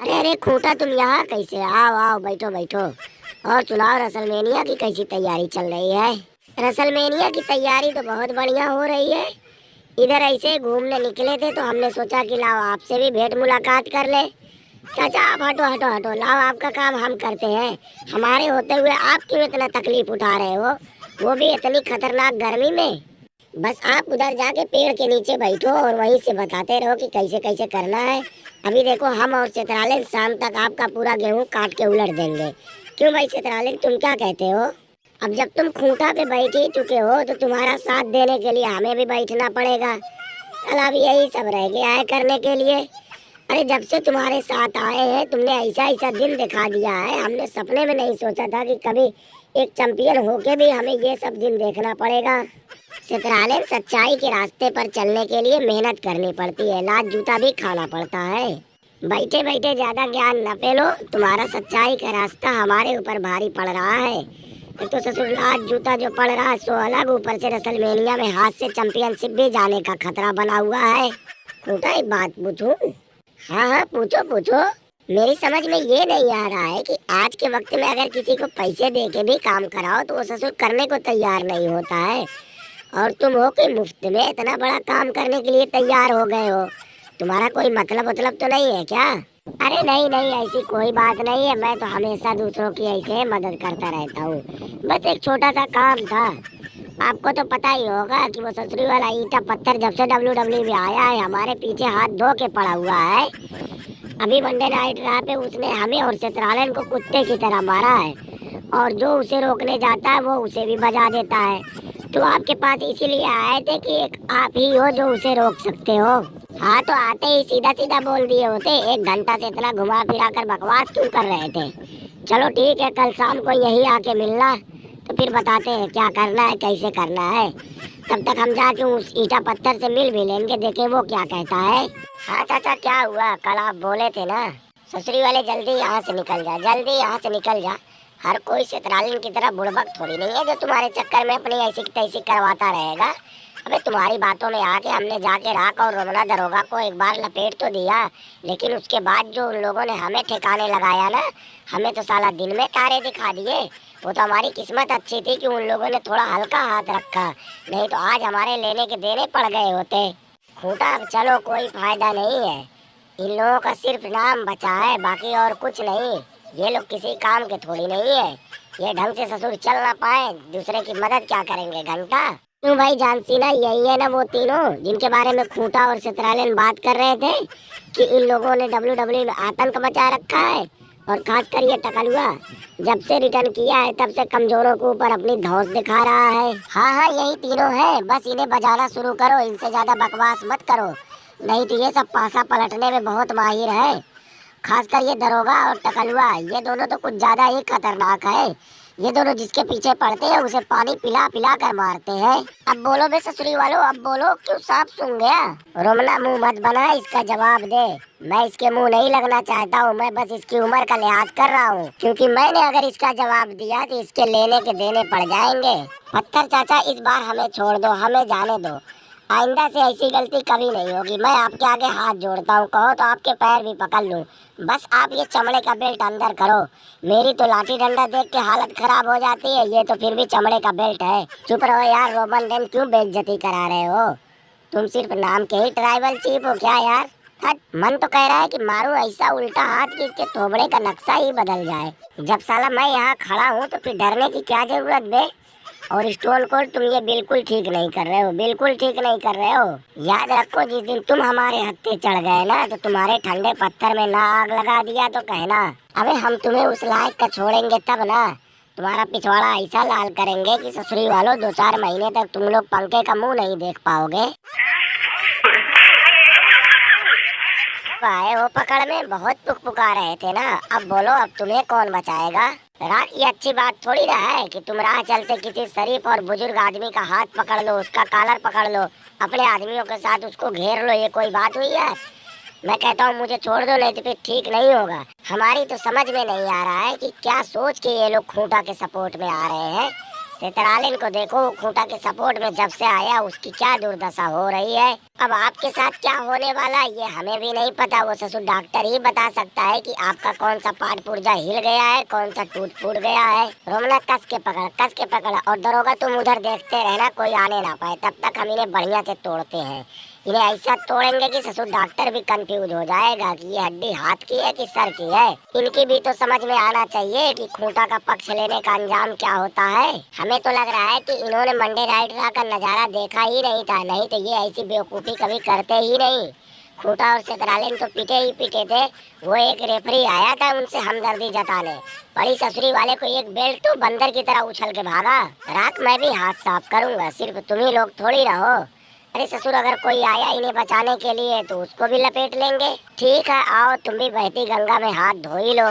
अरे अरे खूंटा, तुम यहाँ कैसे? आओ आओ, बैठो बैठो। और सुनाओ, रसलमेनिया की कैसी तैयारी चल रही है? रसलमेनिया की तैयारी तो बहुत बढ़िया हो रही है। इधर ऐसे घूमने निकले थे तो हमने सोचा कि लाओ आपसे भी भेंट मुलाकात कर ले। चाचा आप हटो हटो हटो, लाओ आपका काम हम करते हैं। हमारे होते हुए आप क्यों इतना तकलीफ उठा रहे हो, वो भी इतनी खतरनाक गर्मी में। बस आप उधर जाके पेड़ के नीचे बैठो और वहीं से बताते रहो कि कैसे कैसे करना है। अभी देखो, हम और चित्रालय शाम तक आपका पूरा गेहूं काट के उलट देंगे। क्यों भाई चित्रालय, तुम क्या कहते हो? अब जब तुम खूंटा पे बैठ ही चुके हो तो तुम्हारा साथ देने के लिए हमें भी बैठना पड़ेगा। चल अब यही सब रह गया है करने के लिए। अरे जब से तुम्हारे साथ आए हैं तुमने ऐसा ऐसा दिन दिखा दिया है, हमने सपने में नहीं सोचा था कि कभी एक चैंपियन होके भी हमें ये सब दिन देखना पड़ेगा। चित्रालय, सच्चाई के रास्ते पर चलने के लिए मेहनत करनी पड़ती है, लात जूता भी खाना पड़ता है। बैठे बैठे ज्यादा ज्ञान न पेलो, तुम्हारा सच्चाई का रास्ता हमारे ऊपर भारी पड़ रहा है। एक तो ससुर लात जूता जो पड़ रहा है सो अलग, ऊपर से रसलमेनिया में हाथ से चैंपियनशिप भी जाने का खतरा बना हुआ है। खोटा, एक बात पूछूं? हाँ हाँ, पूछो पूछो। मेरी समझ में ये नहीं आ रहा है कि आज के वक्त में अगर किसी को पैसे दे के भी काम कराओ तो वो ससुर करने को तैयार नहीं होता है, और तुम हो कि मुफ्त में इतना बड़ा काम करने के लिए तैयार हो गए हो। तुम्हारा कोई मतलब तो नहीं है क्या? अरे नहीं नहीं, ऐसी कोई बात नहीं है। मैं तो हमेशा दूसरों की ऐसे मदद करता रहता हूँ। बस एक छोटा सा काम था। आपको तो पता ही होगा कि वो ससुरी वाला ईटा पत्थर जब से WWE में आया है हमारे पीछे हाथ धो के पड़ा हुआ है। अभी वनडे नाइट रहा पे उसने हमें और चित्रालन को कुत्ते की तरह मारा है, और जो उसे रोकने जाता है वो उसे भी बजा देता है। तो आपके पास इसीलिए आए थे कि एक आप ही हो जो उसे रोक सकते हो। हाँ तो आते ही सीधा सीधा बोल दिए होते, एक घंटा से इतना घुमा फिरा कर बकवास क्यों कर रहे थे? चलो ठीक है, कल शाम को यही आके मिलना, तो फिर बताते हैं क्या करना है कैसे करना है। तब तक हम जाके उस ईटा पत्थर से मिल भी लेंगे, देखें वो क्या कहता है। हाँ चाचा, क्या हुआ? कल आप बोले थे ना ससुरी वाले जल्दी यहाँ से निकल जा, जल्दी यहाँ से निकल जा। हर कोई चित्रालन की तरह बुड़बक थोड़ी नहीं है जो तुम्हारे चक्कर में अपनी ऐसी तैसी करवाता रहेगा। अबे तुम्हारी बातों में आके हमने जाके राख और रमना दरोगा को एक बार लपेट तो दिया, लेकिन उसके बाद जो उन लोगों ने हमें ठिकाने लगाया ना, हमें तो साला दिन में तारे दिखा दिए। वो तो हमारी किस्मत अच्छी थी कि उन लोगों ने थोड़ा हल्का हाथ रखा, नहीं तो आज हमारे लेने के देने पड़ गए होते। खूंटा, अब चलो कोई फायदा नहीं है। इन लोगों का सिर्फ नाम बचा है, बाकी और कुछ नहीं। ये लोग किसी काम के थोड़ी नहीं है। ये ढंग से ससुर चल ना पाए, दूसरे की मदद क्या करेंगे घंटा? क्यों भाई जानसी ना, यही है ना वो तीनों जिनके बारे में खूंटा और चित्रालन बात कर रहे थे कि इन लोगों ने WWE में आतंक मचा रखा है। और खासकर ये टकलुआ जब से रिटर्न किया है तब से कमजोरों के ऊपर अपनी धौंस दिखा रहा है। हाँ हाँ, यही तीनों हैं, बस इन्हें बजाना शुरू करो, इनसे ज्यादा बकवास मत करो, नहीं तो ये सब पासा पलटने में बहुत माहिर है। खासकर ये दरोगा और टकलुआ, ये दोनों तो कुछ ज्यादा ही खतरनाक है। ये दोनों जिसके पीछे पड़ते हैं उसे पानी पिला पिला कर मारते हैं। अब बोलो बे ससुरी वालों, अब बोलो, क्यों सांप सूंघ गया? रोमना मुंह मत बना, इसका जवाब दे। मैं इसके मुंह नहीं लगना चाहता हूँ, मैं बस इसकी उम्र का लिहाज कर रहा हूँ, क्योंकि मैंने अगर इसका जवाब दिया तो इसके लेने के देने पड़ जाएंगे। पत्थर चाचा, इस बार हमें छोड़ दो, हमें जाने दो। आइंदा से ऐसी गलती कभी नहीं होगी। मैं आपके आगे हाथ जोड़ता हूँ, कहो तो आपके पैर भी पकड़ लूँ। बस आप ये चमड़े का बेल्ट अंदर करो। मेरी तो लाठी डंडा देख के हालत खराब हो जाती है, ये तो फिर भी चमड़े का बेल्ट है। चुप रहो यार, रोमन रेन क्यों बेइज्जती करा रहे हो? तुम सिर्फ नाम के ही ट्राइबल चीफ हो क्या यार? हट, मन तो कह रहा है कि मारूं ऐसा उल्टा हाथ कि इसके थोबड़े का नक्शा ही बदल जाए। जब साला मैं यहाँ खड़ा हूँ तो फिर डरने की क्या जरूरत बे? और स्टोन कोल्ड, तुम ये बिल्कुल ठीक नहीं कर रहे हो, बिल्कुल ठीक नहीं कर रहे हो। याद रखो, जिस दिन तुम हमारे हत्थे चढ़ गए ना तो तुम्हारे ठंडे पत्थर में ना आग लगा दिया तो कहना। अबे हम तुम्हें उस लायक का छोड़ेंगे तब ना, तुम्हारा पिछवाड़ा ऐसा लाल करेंगे कि ससुरी वालों 2-4 महीने तक तुम लोग पंखे का मुंह नहीं देख पाओगे। आए हो पकड़ में, बहुत पुकार रहे थे ना, अब बोलो, अब तुम्हें कौन बचाएगा? रात, ये अच्छी बात थोड़ी ना है कि तुम राह चलते किसी शरीफ और बुजुर्ग आदमी का हाथ पकड़ लो, उसका कॉलर पकड़ लो, अपने आदमियों के साथ उसको घेर लो। ये कोई बात हुई है? मैं कहता हूँ मुझे छोड़ दो, नहीं तो फिर ठीक नहीं होगा। हमारी तो समझ में नहीं आ रहा है कि क्या सोच के ये लोग खूंटा के सपोर्ट में आ रहे हैं। सेतरालिन को देखो, खूंटा के सपोर्ट में जब से आया उसकी क्या दुर्दशा हो रही है। अब आपके साथ क्या होने वाला ये हमें भी नहीं पता, वो ससुर डॉक्टर ही बता सकता है कि आपका कौन सा पार्ट पुर्जा हिल गया है, कौन सा टूट फूट गया है। रोमना कस के पकड़ और दरोगा तुम उधर देखते रहना, कोई आने ना पाए, तब तक हम इन्हें बढ़िया से तोड़ते हैं। इन्हें ऐसा तोड़ेंगे कि ससुर डॉक्टर भी कंफ्यूज हो जाएगा कि ये हड्डी हाथ की है कि सर की है। इनकी भी तो समझ में आना चाहिए कि खूंटा का पक्ष लेने का अंजाम क्या होता है। हमें तो लग रहा है कि इन्होंने मंडे राइडर का नजारा देखा ही नहीं था, नहीं तो ये ऐसी बेवकूफी कभी करते ही नहीं। खूंटा और सेतरालिन तो पीटे ही पीटे थे। वो एक रेफरी आया था उनसे हमदर्दी जताने, बड़ी ससुरी वाले को एक बेल्ट तो बंदर की तरह उछल के भागा। रात मैं भी हाथ साफ करूंगा, सिर्फ तुम ही लोग थोड़ी रहो। अरे ससुर, अगर कोई आया इन्हें बचाने के लिए तो उसको भी लपेट लेंगे। ठीक है, आओ तुम भी बहती गंगा में हाथ धो ही लो।